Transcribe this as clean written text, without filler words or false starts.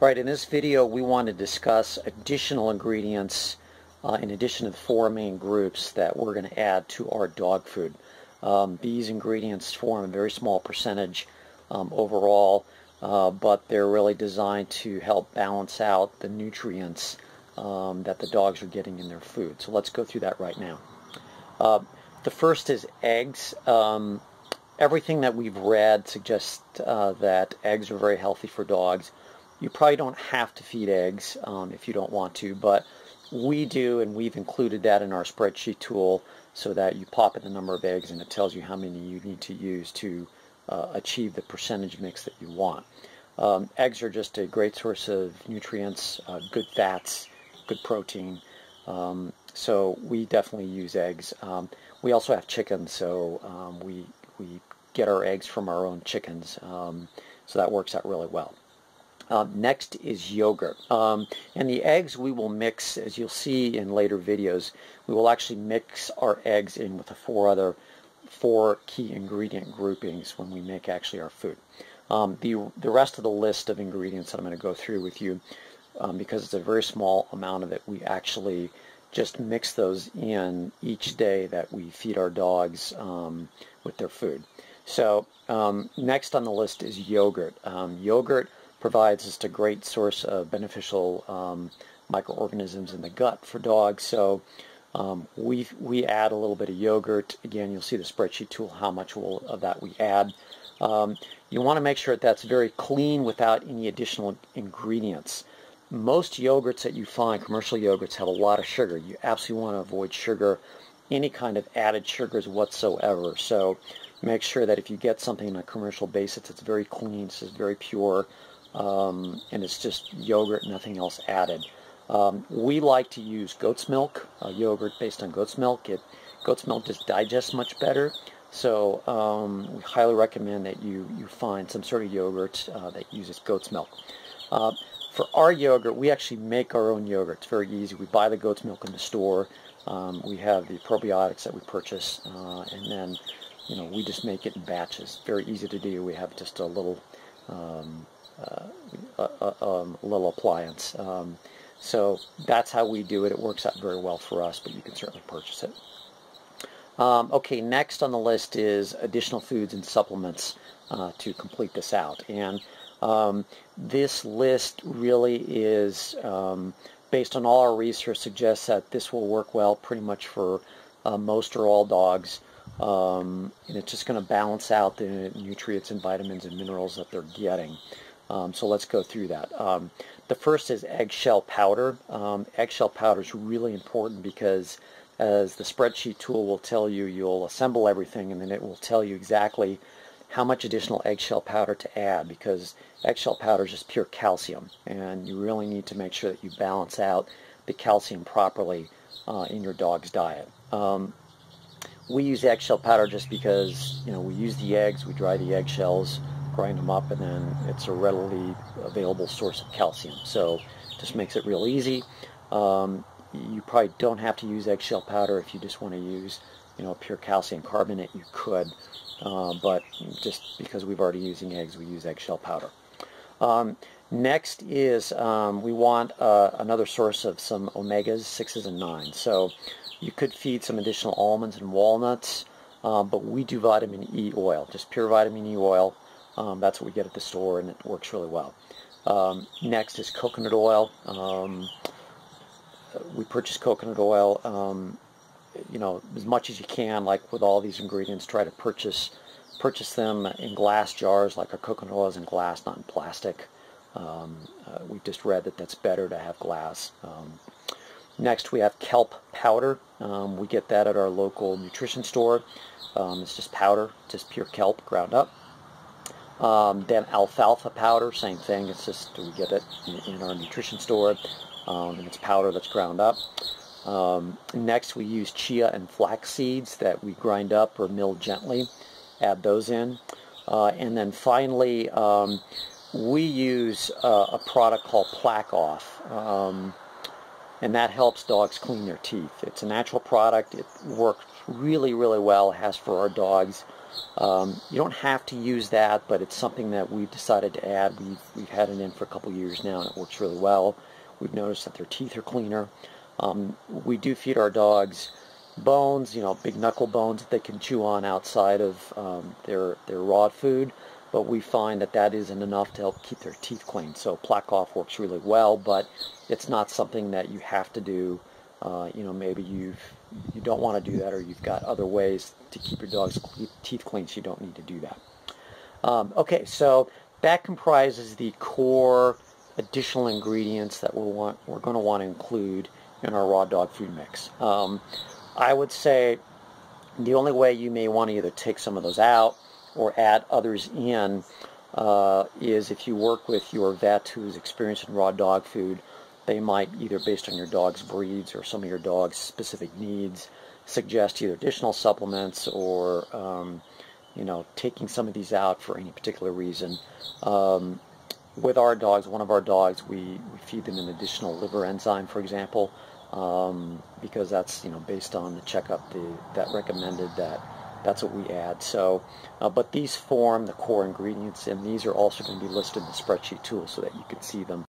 Right, in this video we want to discuss additional ingredients in addition to the four main groups that we're going to add to our dog food. These ingredients form a very small percentage overall, but they're really designed to help balance out the nutrients that the dogs are getting in their food. So let's go through that right now. The first is eggs. Everything that we've read suggests that eggs are very healthy for dogs. You probably don't have to feed eggs if you don't want to, but we do, and we've included that in our spreadsheet tool so that you pop in the number of eggs and it tells you how many you need to use to achieve the percentage mix that you want. Eggs are just a great source of nutrients, good fats, good protein, so we definitely use eggs. We also have chickens, so we get our eggs from our own chickens, so that works out really well. Next is yogurt. And the eggs we will mix, as you'll see in later videos, we will actually mix our eggs in with the four key ingredient groupings when we make actually our food. The rest of the list of ingredients that I'm going to go through with you, because it's a very small amount of it, we actually just mix those in each day that we feed our dogs with their food. So next on the list is yogurt. Yogurt provides just a great source of beneficial microorganisms in the gut for dogs. So we add a little bit of yogurt. Again, you'll see the spreadsheet tool how much of that we add. You want to make sure that that's very clean without any additional ingredients. Most yogurts that you find, commercial yogurts, have a lot of sugar. You absolutely want to avoid sugar, any kind of added sugars whatsoever. So make sure that if you get something on a commercial basis, it's very clean, it's very pure, and it's just yogurt, nothing else added. We like to use goat's milk, yogurt based on goat's milk. Goat's milk just digests much better, so we highly recommend that you find some sort of yogurt that uses goat's milk. For our yogurt, we actually make our own yogurt. It's very easy. We buy the goat's milk in the store. We have the probiotics that we purchase, and then we just make it in batches. Very easy to do. We have just a little appliance. So that's how we do it. It works out very well for us, but you can certainly purchase it. Okay, next on the list is additional foods and supplements to complete this out. And this list really is, based on all our research, suggests that this will work well pretty much for most or all dogs. And it's just going to balance out the nutrients and vitamins and minerals that they're getting. So let's go through that. The first is eggshell powder. Eggshell powder is really important because, as the spreadsheet tool will tell you, you'll assemble everything and then it will tell you exactly how much additional eggshell powder to add, because eggshell powder is just pure calcium, and you really need to make sure that you balance out the calcium properly in your dog's diet. We use eggshell powder just because we use the eggs, we dry the eggshells, grind them up, and then it's a readily available source of calcium. So it just makes it real easy. You probably don't have to use eggshell powder if you just want to use pure calcium carbonate. You could, but just because we've already using eggs, we use eggshell powder. Next is we want another source of some omegas, 6s and 9s. So you could feed some additional almonds and walnuts, but we do vitamin E oil, just pure vitamin E oil. That's what we get at the store, and it works really well. Next is coconut oil. We purchase coconut oil, as much as you can. Like with all these ingredients, try to purchase them in glass jars, like our coconut oil is in glass, not in plastic. We've just read that that's better to have glass. Next, we have kelp powder. We get that at our local nutrition store. It's just powder, just pure kelp ground up. Then alfalfa powder, same thing. It's just we get it in our nutrition store, and it's powder that's ground up. Next, we use chia and flax seeds that we grind up or mill gently. Add those in. And then finally, we use a product called Plaque Off. And that helps dogs clean their teeth. It's a natural product. It works really, really well. It has for our dogs. You don't have to use that, but it's something that we've decided to add. We've had it in for a couple years now, and it works really well. We've noticed that their teeth are cleaner. We do feed our dogs bones, big knuckle bones that they can chew on outside of their raw food, but we find that that isn't enough to help keep their teeth clean. So plaque off works really well, but it's not something that you have to do. Maybe you don't want to do that, or you've got other ways to keep your dog's teeth clean, so you don't need to do that. Okay, so that comprises the core additional ingredients that we're going to want to include in our raw dog food mix. I would say the only way you may want to either take some of those out or add others in is if you work with your vet who's experienced in raw dog food. They might, either based on your dog's breeds or some of your dog's specific needs, suggest either additional supplements or taking some of these out for any particular reason. With our dogs, one of our dogs, we feed them an additional liver enzyme, for example, because that's based on the checkup that recommended that's what we add. So, but these form the core ingredients, and these are also going to be listed in the spreadsheet tool so that you can see them.